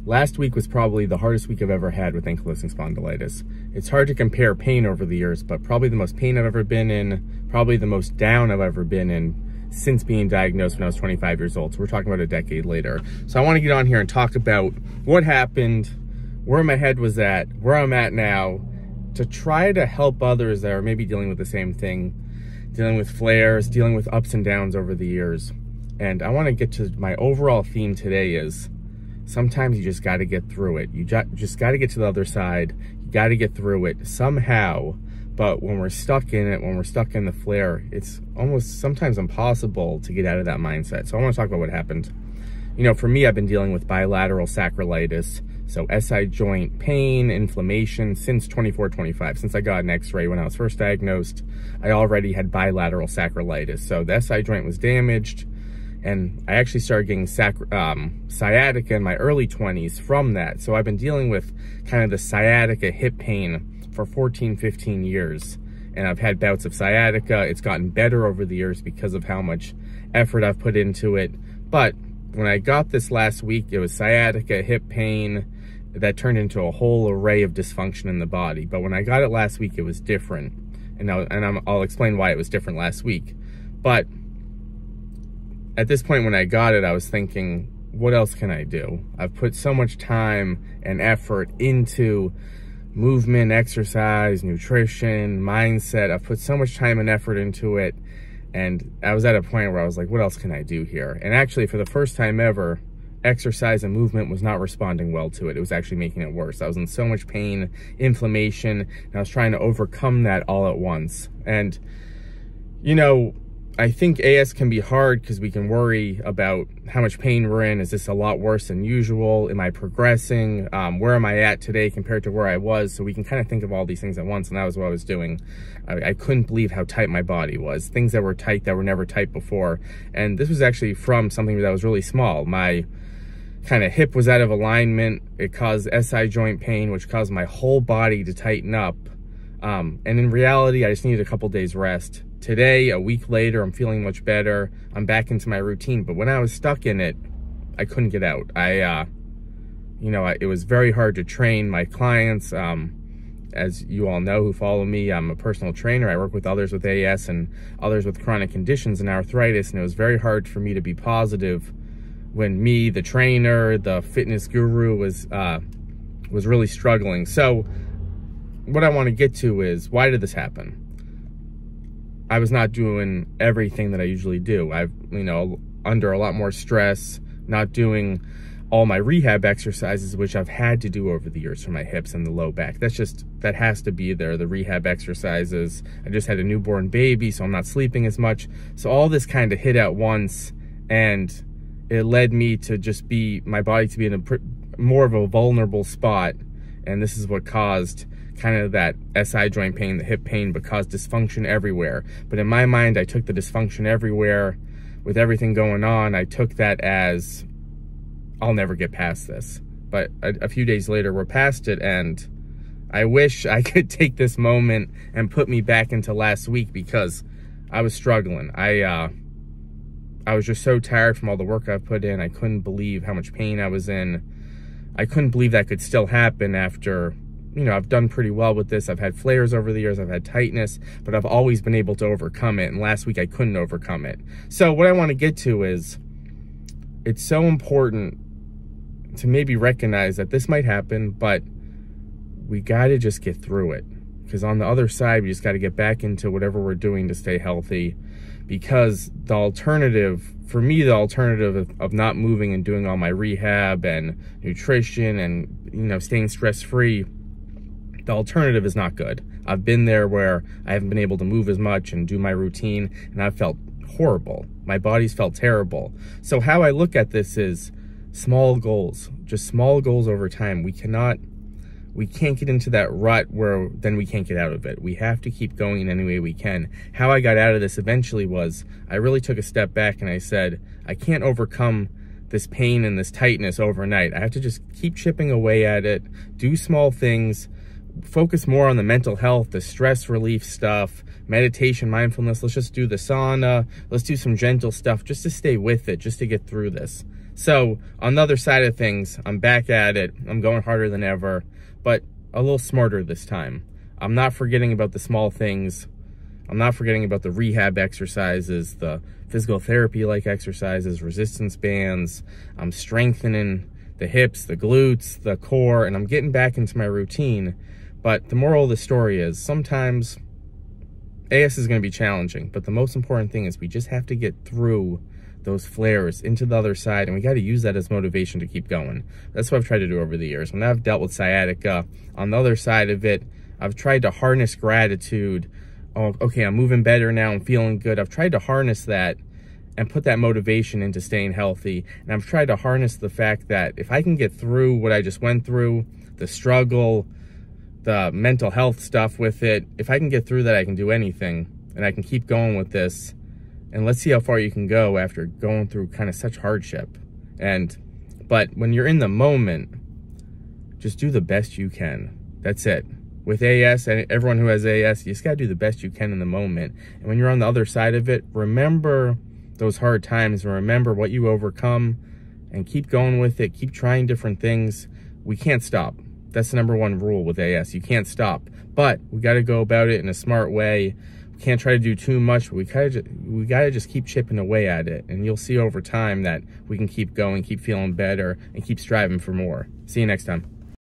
Last week was probably the hardest week I've ever had with ankylosing spondylitis. It's hard to compare pain over the years, but probably the most pain I've ever been in, probably the most down I've ever been in since being diagnosed when I was 25 years old. So we're talking about a decade later. So I want to get on here and talk about what happened, where my head was at, where I'm at now, to try to help others that are maybe dealing with the same thing, dealing with flares, dealing with ups and downs over the years. And I want to get to my overall theme today is, sometimes you just got to get through it. You just got to get to the other side. You got to get through it somehow. But when we're stuck in it, when we're stuck in the flare, it's almost sometimes impossible to get out of that mindset. So I want to talk about what happened. You know, for me, I've been dealing with bilateral sacroiliitis. So SI joint pain, inflammation since 24-25. Since I got an x-ray when I was first diagnosed, I already had bilateral sacroiliitis. So the SI joint was damaged. And I actually started getting sciatica in my early 20s from that. So I've been dealing with kind of the sciatica hip pain for 14, 15 years. And I've had bouts of sciatica. It's gotten better over the years because of how much effort I've put into it. But when I got this last week, it was sciatica, hip pain, that turned into a whole array of dysfunction in the body. But when I got it last week, it was different. And I'll explain why it was different last week. But at this point when I got it, I was thinking, what else can I do? I've put so much time and effort into movement, exercise, nutrition, mindset. I've put so much time and effort into it. And I was at a point where I was like, what else can I do here? And actually, for the first time ever, exercise and movement was not responding well to it. It was actually making it worse. I was in so much pain, inflammation, and I was trying to overcome that all at once. And, you know, I think AS can be hard because we can worry about how much pain we're in. Is this a lot worse than usual? Am I progressing? Where am I at today compared to where I was? So we can kind of think of all these things at once, and that was what I was doing. I couldn't believe how tight my body was. Things that were tight that were never tight before. And this was actually from something that was really small. My kind of hip was out of alignment. It caused SI joint pain, which caused my whole body to tighten up. And in reality, I just needed a couple days rest. Today, a week later, I'm feeling much better. I'm back into my routine. But when I was stuck in it, I couldn't get out. It was very hard to train my clients. As you all know who follow me, I'm a personal trainer. I work with others with AS and others with chronic conditions and arthritis. And it was very hard for me to be positive when me, the trainer, the fitness guru, was really struggling. So what I want to get to is, why did this happen? I was not doing everything that I usually do. Under a lot more stress, not doing all my rehab exercises, which I've had to do over the years for my hips and the low back. That has to be there, the rehab exercises. I just had a newborn baby, so I'm not sleeping as much. So all this kind of hit at once, and it led me to just my body to be in more of a vulnerable spot. And this is what caused kind of that SI joint pain, the hip pain, but caused dysfunction everywhere. But in my mind, I took the dysfunction everywhere with everything going on. I took that as, I'll never get past this. But a few days later, we're past it, and I wish I could take this moment and put me back into last week, because I was struggling. I was just so tired from all the work I've put in. I couldn't believe how much pain I was in. I couldn't believe that could still happen after, I've done pretty well with this. I've had flares over the years. I've had tightness, but I've always been able to overcome it. And last week I couldn't overcome it. So what I want to get to is, it's so important to maybe recognize that this might happen, but we got to just get through it. Because on the other side, we just got to get back into whatever we're doing to stay healthy. Because the alternative, for me, the alternative of not moving and doing all my rehab and nutrition and, staying stress-free, the alternative is not good. I've been there where I haven't been able to move as much and do my routine, and I've felt horrible. My body's felt terrible. So how I look at this is small goals, just small goals over time. We can't get into that rut where then we can't get out of it. We have to keep going in any way we can. How I got out of this eventually was, I really took a step back and I said, I can't overcome this pain and this tightness overnight. I have to just keep chipping away at it, do small things, focus more on the mental health, the stress relief stuff, meditation, mindfulness. Let's just do the sauna. Let's do some gentle stuff just to stay with it, just to get through this. So on the other side of things, I'm back at it. I'm going harder than ever, but a little smarter this time. I'm not forgetting about the small things. I'm not forgetting about the rehab exercises, the physical therapy-like exercises, resistance bands. I'm strengthening the hips, the glutes, the core, and I'm getting back into my routine. But the moral of the story is sometimes AS is going to be challenging, but the most important thing is we just have to get through those flares into the other side, and we got to use that as motivation to keep going. That's what I've tried to do over the years. When I've dealt with sciatica, on the other side of it, I've tried to harness gratitude. Oh, okay, I'm moving better now, I'm feeling good. I've tried to harness that and put that motivation into staying healthy. And I've tried to harness the fact that if I can get through what I just went through, the struggle, the mental health stuff with it, if I can get through that, I can do anything, and I can keep going with this. And let's see how far you can go after going through kind of such hardship. But when you're in the moment, just do the best you can. That's it. With AS, and everyone who has AS, you just gotta do the best you can in the moment. And when you're on the other side of it, remember those hard times, and remember what you overcome, and keep going with it. Keep trying different things. We can't stop. That's the #1 rule with AS. You can't stop, but we gotta go about it in a smart way. We can't try to do too much. We gotta just keep chipping away at it, and you'll see over time that we can keep going, keep feeling better, and keep striving for more. See you next time.